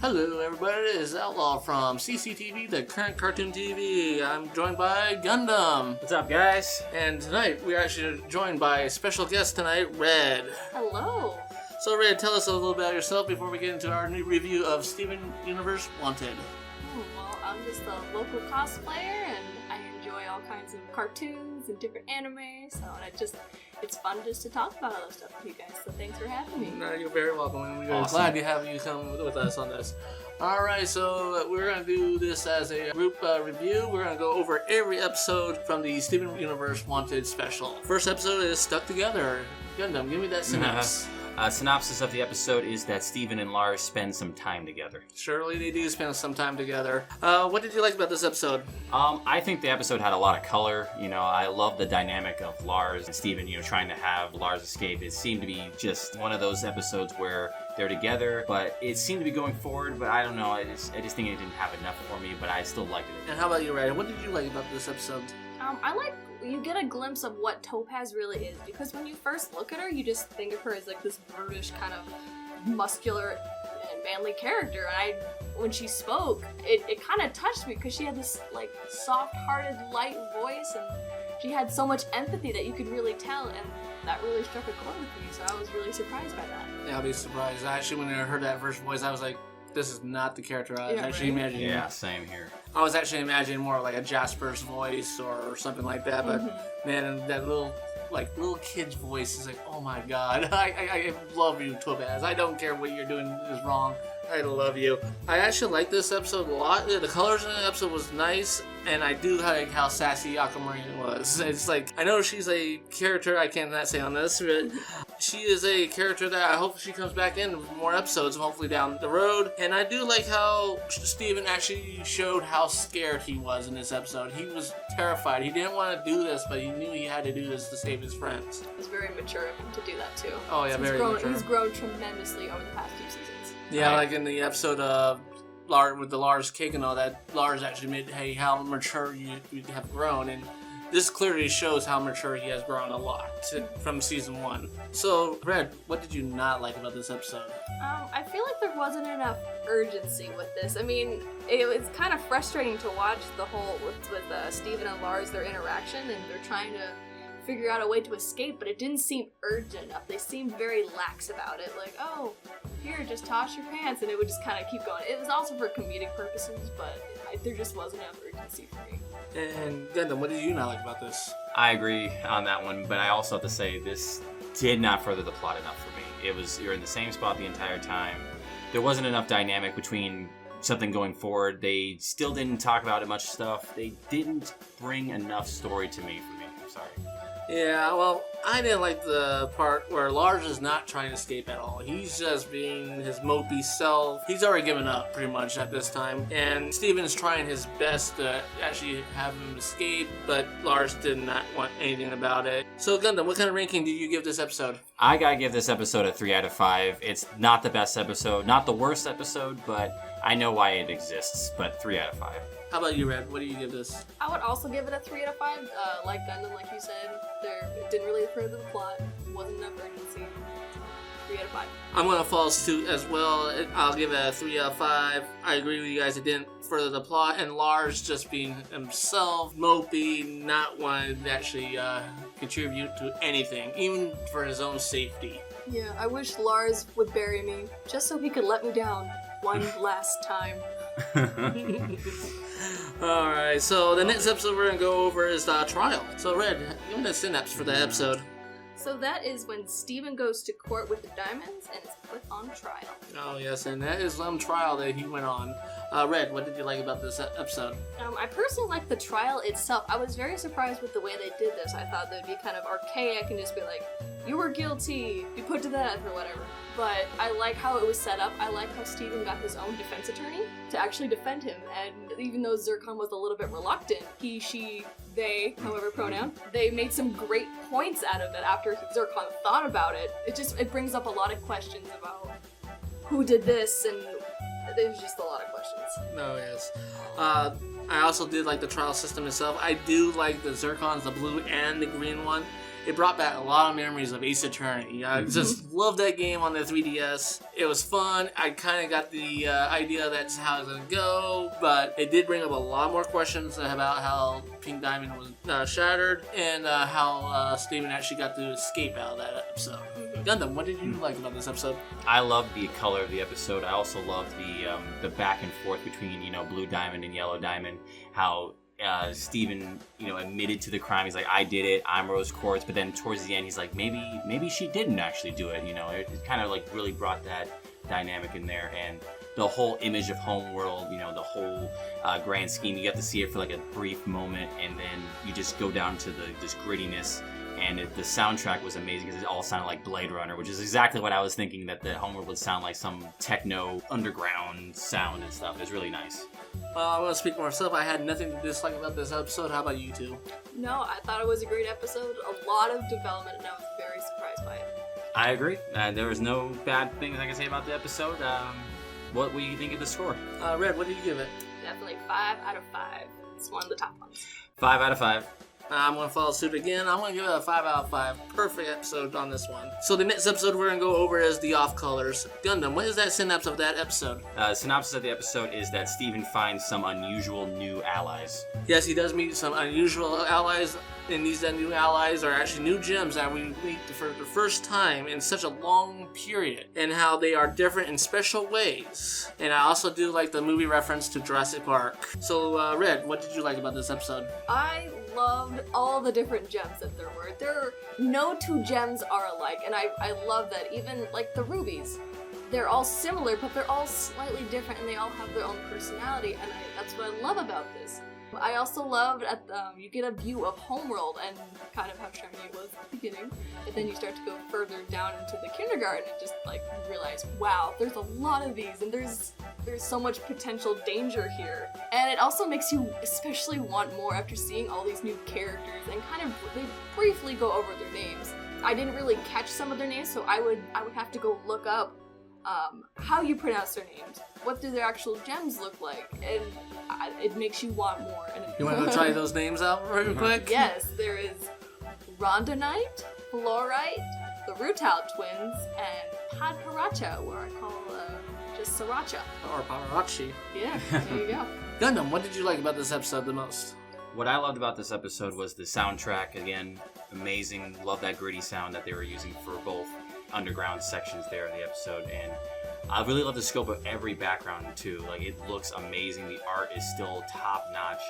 Hello everybody, this is Outlaw from CCTV, the current cartoon TV. I'm joined by Gundam. What's up, guys? And tonight, we're actually joined by a special guest tonight, Red. Hello. So Red, tell us a little about yourself before we get into our new review of Steven Universe Wanted. Well, I'm just a local cosplayer, and I enjoy all kinds of cartoons and different anime, so it's fun just to talk about all this stuff with you guys, so thanks for having me. No, you're very welcome, and we're Awesome. glad to have you come with us on this. Alright, so we're going to do this as a group review. We're going to go over every episode from the Steven Universe Wanted special. First episode is Stuck Together. Gundam, give me that synopsis. Synopsis of the episode is that Steven and Lars spend some time together. Surely they do spend some time together. What did you like about this episode? I think the episode had a lot of color. You know, I love the dynamic of Lars and Steven, trying to have Lars escape. It seemed to be just one of those episodes where they're together, but it seemed to be going forward, but I don't know. I just think it didn't have enough for me, but I still liked it. And how about you, Ray? What did you like about this episode? You get a glimpse of what Topaz really is, because when you first look at her, you just think of her as like this brutish kind of muscular and manly character. And when she spoke, it kind of touched me because she had this like soft-hearted, light voice, and she had so much empathy that you could really tell, and that really struck a chord with me. So I was really surprised by that. Yeah, I'll be surprised. Actually, when I heard that first voice, I was like, this is not the character I was actually imagining. Yeah, same here. I was actually imagining more like a Jasper's voice or something like that, but man, that little kid's voice is like, oh my god, I love you, Topaz. I don't care what you're doing is wrong. I love you. I actually like this episode a lot. The colors in the episode was nice, and I do like how sassy Aquamarine was. It's like, I know she's a character I cannot say on this, but she is a character that I hope she comes back in more episodes, hopefully down the road. And I do like how Steven actually showed how scared he was in this episode. He was terrified. He didn't want to do this, but he knew he had to do this to save his friends. It was very mature of him to do that too. Oh yeah, very mature. He's grown tremendously over the past 2 seasons. Yeah, like in the episode of Lars with the Lars cake and all that, Lars actually made, hey, how mature you have grown, and this clearly shows how mature he has grown a lot from season 1. So, Red, what did you not like about this episode? I feel like there wasn't enough urgency with this. I mean, it was kind of frustrating to watch the whole with Steven and Lars, their interaction, and they're trying to figure out a way to escape, but it didn't seem urgent enough. They seemed very lax about it, like, oh, here, just toss your pants, and it would just kind of keep going. It was also for comedic purposes, but there just wasn't enough urgency for me. And Gundam, what did you not like about this? I agree on that one, but I also have to say this did not further the plot enough for me. You're in the same spot the entire time. There wasn't enough dynamic between something going forward. They still didn't talk about much stuff. They didn't bring enough story to me. I'm sorry. Yeah, well, I didn't like the part where Lars is not trying to escape at all. He's just being his mopey self. He's already given up, pretty much, at this time. And Steven's trying his best to actually have him escape, but Lars did not want anything about it. So, Gundam, what kind of ranking do you give this episode? I gotta give this episode a 3 out of 5. It's not the best episode, not the worst episode, but I know why it exists, but 3 out of 5. How about you, Red? What do you give this? I would also give it a 3 out of 5. Like Gundam, like you said, it didn't really further the plot. Wasn't enough urgency. 3 out of 5. I'm going to follow suit as well. I'll give it a 3 out of 5. I agree with you guys. It didn't further the plot. And Lars just being himself, mopey, not wanting to actually contribute to anything, even for his own safety. Yeah, I wish Lars would bury me, just so he could let me down one last time. Alright, so the next episode we're going to go over is the trial. So Red, give me the synapse for that episode. So that is when Steven goes to court with the diamonds and is put on trial. Oh yes, and that is trial that he went on. Red, what did you like about this episode? I personally liked the trial itself. I was very surprised with the way they did this. I thought they'd be kind of archaic and just be like, you were guilty, be put to death, or whatever. But I like how it was set up. I like how Steven got his own defense attorney to actually defend him. And even though Zircon was a little bit reluctant, he, she, they, however pronoun, they made some great points out of it after Zircon thought about it. It brings up a lot of questions about who did this, and there's just a lot of questions. Oh, yes. I also did like the trial system itself. I do like the Zircons, the blue and the green one. it brought back a lot of memories of Ace Attorney. I just loved that game on the 3DS. It was fun. I kind of got the idea that's how it's going to go, but it did bring up a lot more questions about how Pink Diamond was shattered and how Steven actually got to escape out of that episode. Gundam, what did you like about this episode? I loved the color of the episode. I also loved the back and forth between, Blue Diamond and Yellow Diamond. How Steven, admitted to the crime. He's like, I did it. I'm Rose Quartz. But then towards the end, he's like, maybe she didn't actually do it. It kind of like really brought that dynamic in there. And the whole image of Homeworld, the whole grand scheme, you get to see it for like a brief moment, and then you just go down to this grittiness. And the soundtrack was amazing because it all sounded like Blade Runner, which is exactly what I was thinking, that the Homeworld would sound like some techno underground sound and stuff. It was really nice. Well, I want to speak for myself. I had nothing to dislike about this episode. How about you two? No, I thought it was a great episode. A lot of development, and I was very surprised by it. I agree. There was no bad things I can say about the episode. What do you think of the score? Red, what did you give it? Definitely 5 out of 5. It's one of the top ones. 5 out of 5. I'm going to follow suit again. I'm going to give it a 5 out of 5. Perfect episode on this one. So the next episode we're going to go over is the off colors. Gundam, what is that synopsis of that episode? Synopsis of the episode is that Steven finds some unusual new allies. Yes, he does meet some unusual allies, and these new allies are actually new gems that we meet for the first time in such a long period, and how they are different in special ways. And I also do like the movie reference to Jurassic Park. So, Red, what did you like about this episode? I loved all the different gems that there were. No two gems are alike, and I love that. Even like the rubies, they're all similar, but they're all slightly different, and they all have their own personality, and that's what I love about this. I also loved you get a view of Homeworld and kind of how charming it was at the beginning, and then you start to go further down into the kindergarten and just like realize, wow, there's a lot of these, and there's so much potential danger here. And it also makes you especially want more after seeing all these new characters, and kind of they briefly go over their names. I didn't really catch some of their names, so I would have to go look up how you pronounce their names, what do their actual gems look like, and it makes you want more. And you want to try those names out real quick? Yes, there is Rondonite, Fluorite, the Rutal twins, and Padparacha, where I call just Sriracha. Or Paparazzi. Yeah, there you go. Gundam, what did you like about this episode the most? What I loved about this episode was the soundtrack. Again, amazing. Love that gritty sound that they were using for both underground sections there in the episode, and I really love the scope of every background too. Like, it looks amazing. The art is still top notch,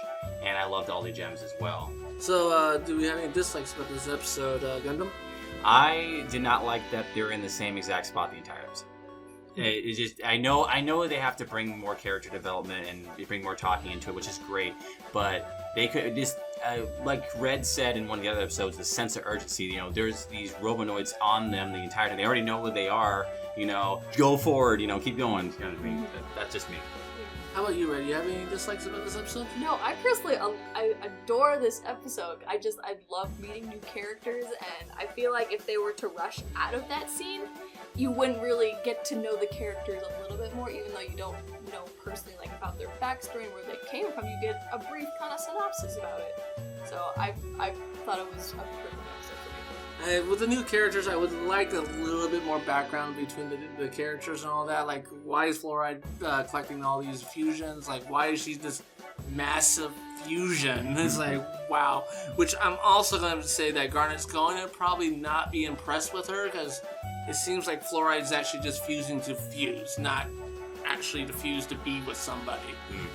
and I loved all the gems as well. So, do we have any dislikes about this episode, Gundam? I did not like that they're in the same exact spot the entire episode. It's just, I know they have to bring more character development and bring more talking into it, which is great, but they could just, like Red said in one of the other episodes, the sense of urgency. There's these robonoids on them the entire time. They already know who they are. Go forward. Keep going. That's just me. How about you, Red? Do you have any dislikes about this episode? No, I personally, I adore this episode. I love meeting new characters, and I feel like if they were to rush out of that scene, you wouldn't really get to know the characters a little bit more, even though you don't know personally like about their backstory and where they came from. You get a brief kind of synopsis about it. So I thought it was a perfect episode for me. With the new characters, I would like a little bit more background between the characters and all that. Like, why is Fluoride collecting all these fusions? Like, why is she this massive fusion? It's like, wow. Which I'm also going to say that Garnet's going to probably not be impressed with her, because it seems like Fluoride's actually just fusing to fuse, not actually to fuse to be with somebody.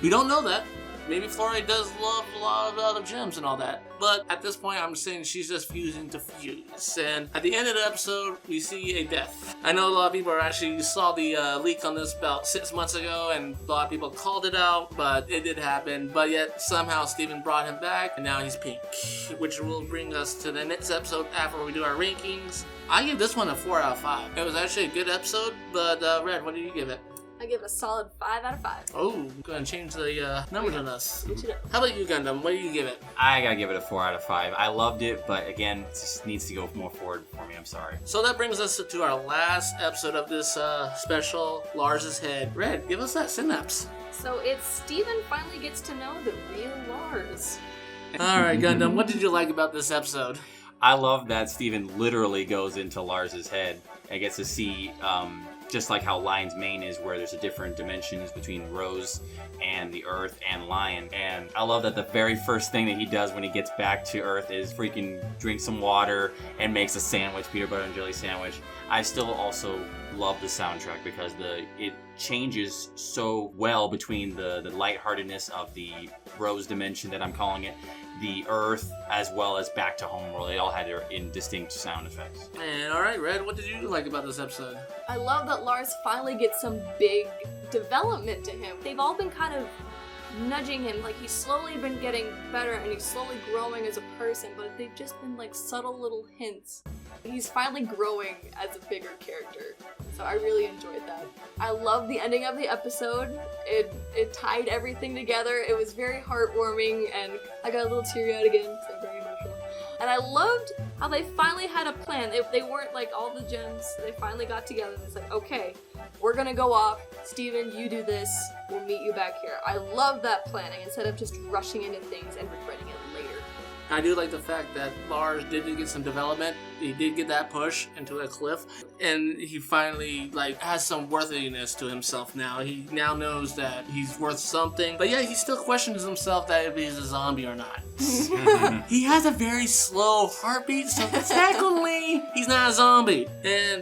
We don't know that. Maybe Fluoride does love a lot of other gems and all that. But at this point, I'm saying she's just fusing to fuse. And at the end of the episode, we see a death. I know a lot of people actually saw the leak on this about 6 months ago, and a lot of people called it out, but it did happen. But yet, somehow, Steven brought him back, and now he's pink. Which will bring us to the next episode after we do our rankings. I give this one a 4 out of 5. It was actually a good episode, but Red, what did you give it? I give it a solid 5 out of 5. Oh, go and change the numbers on us. How about you, Gundam? What do you give it? I gotta give it a 4 out of 5. I loved it, but again, it just needs to go more forward for me. I'm sorry. So that brings us to our last episode of this special Lars's Head. Red, give us that synapse. So it's Steven finally gets to know the real Lars. Alright, Gundam, what did you like about this episode? I love that Steven literally goes into Lars's head and gets to see, just like how Lion's Mane is, where there's a different dimensions between Rose and the Earth and Lion. And I love that the very first thing that he does when he gets back to Earth is freaking drink some water and makes a sandwich, peanut butter and jelly sandwich. I still also love the soundtrack because it changes so well between the lightheartedness of the Rose dimension that I'm calling it, the Earth, as well as back to Homeworld. They all had their distinct sound effects. And alright, Red, what did you like about this episode? I love that Lars finally gets some big development to him. They've all been kind of nudging him, like he's slowly been getting better and he's slowly growing as a person, but they've just been like subtle little hints. He's finally growing as a bigger character, so I really enjoyed that. I love the ending of the episode. It tied everything together. It was very heartwarming, and I got a little teary-eyed again because I'm very emotional. And I loved how they finally had a plan. They weren't like all the gems. They finally got together and it's like, okay, we're gonna go off. Steven, you do this. We'll meet you back here. I love that planning instead of just rushing into things and regretting it later. I do like the fact that Lars did get some development. He did get that push into a cliff, and he finally has some worthiness to himself now. He now knows that he's worth something, but yeah, he still questions himself that if he's a zombie or not. He has a very slow heartbeat, so technically he's not a zombie.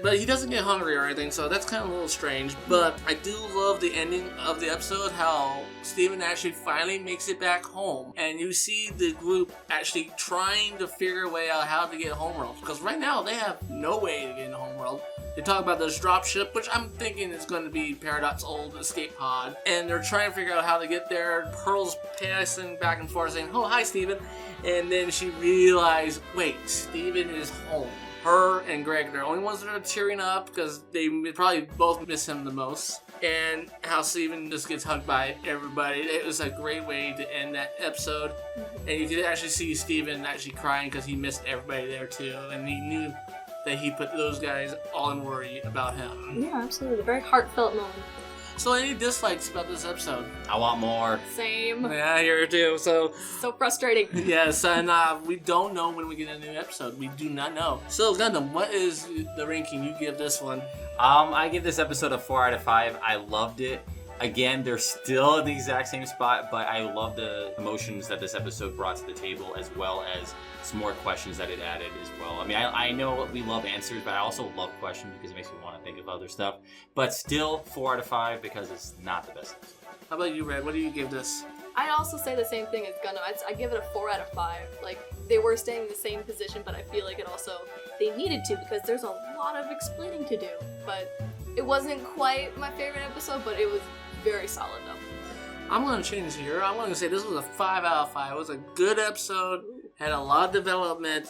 But he doesn't get hungry or anything, so that's kind of a little strange. But I do love the ending of the episode, how Steven actually finally makes it back home, and you see the group actually trying to figure a way out how to get Homeworld, because right now they have no way to get into Homeworld. They talk about this dropship, which I'm thinking is going to be Paradox's old escape pod, and they're trying to figure out how to get there. Pearl's passing back and forth saying, "Oh, hi, Steven," and then she realized, wait, Steven is home. Her and Greg are the only ones that are tearing up because they probably both miss him the most. And how Steven just gets hugged by everybody. It was a great way to end that episode. And you could actually see Steven actually crying because he missed everybody there too. And he knew that he put those guys all in worry about him. Yeah, absolutely. Very heartfelt moment. So any dislikes about this episode? I want more. Same. Yeah, here too. So frustrating. Yes, and we don't know when we get a new episode. We do not know. So Gundam, what is the ranking you give this one? I give this episode a 4 out of 5. I loved it. Again, they're still in the exact same spot, but I love the emotions that this episode brought to the table, as well as some more questions that it added as well. I mean, I know we love answers, but I also love questions because it makes me want to think of other stuff. But still, 4 out of 5 because it's not the best episode. How about you, Red? What do you give this? I'd also say the same thing as Gundam. I give it a 4 out of 5. Like, they were staying in the same position, but I feel like they needed to because there's a lot of explaining to do. But it wasn't quite my favorite episode, but it was very solid though. I'm going to change here. I'm going to say this was a 5 out of 5. It was a good episode, had a lot of development.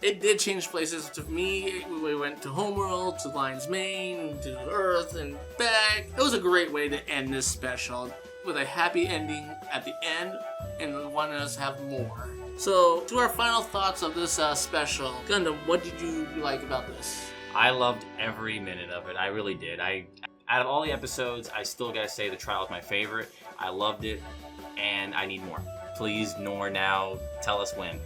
It did change places. To me, we went to Homeworld, to Lion's Mane, to Earth, and back. It was a great way to end this special with a happy ending at the end and wanting us to have more. So, to our final thoughts of this special, Gundam, what did you like about this? I loved every minute of it. I really did. Out of all the episodes, I still gotta say the trial is my favorite. I loved it, and I need more. Please, nor now, tell us when.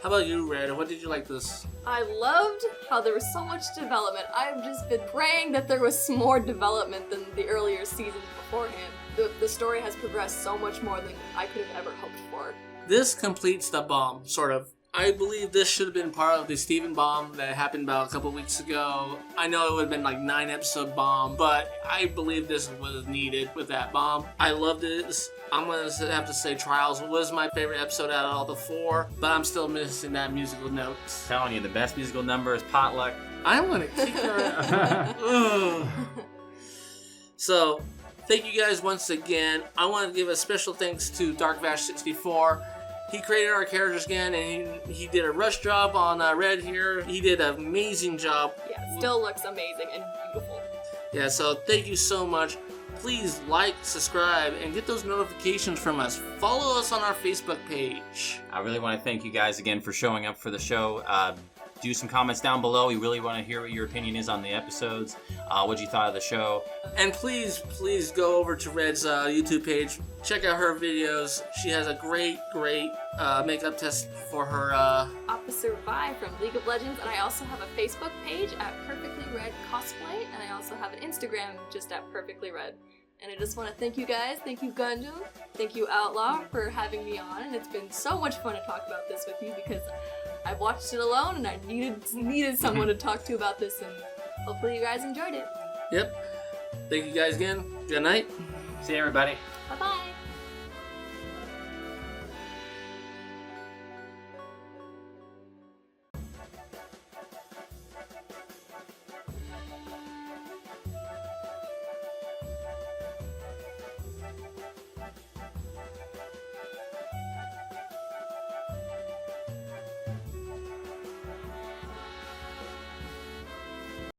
How about you, Red? What did you like this? I loved how there was so much development. I've just been praying that there was more development than the earlier seasons beforehand. The story has progressed so much more than I could have ever hoped for. This completes the bomb, sort of. I believe this should have been part of the Steven bomb that happened about a couple weeks ago. I know it would have been like 9-episode bomb, but I believe this was needed with that bomb. I loved it. I'm going to have to say Trials was my favorite episode out of all the 4, but I'm still missing that musical note. Telling you, the best musical number is Potluck. I'm going to kick her. So, thank you guys once again. I want to give a special thanks to DarkVash64. He created our characters again, and he did a rush job on Red here. He did an amazing job. Yeah, still looks amazing and beautiful. Yeah, so thank you so much. Please like, subscribe, and get those notifications from us. Follow us on our Facebook page. I really want to thank you guys again for showing up for the show. do some comments down below. We really want to hear what your opinion is on the episodes, what you thought of the show. And please go over to Red's YouTube page. Check out her videos. She has a great makeup test for her Officer Vi from League of Legends, and I also have a Facebook page at Perfectly Red Cosplay, and I also have an Instagram just at Perfectly Red. And I just want to thank you guys, thank you Gundam, thank you Outlaw for having me on, and it's been so much fun to talk about this with you because I watched it alone and I needed someone to talk to about this, and hopefully you guys enjoyed it. Yep. Thank you guys again. Good night. See you, everybody. Bye-bye.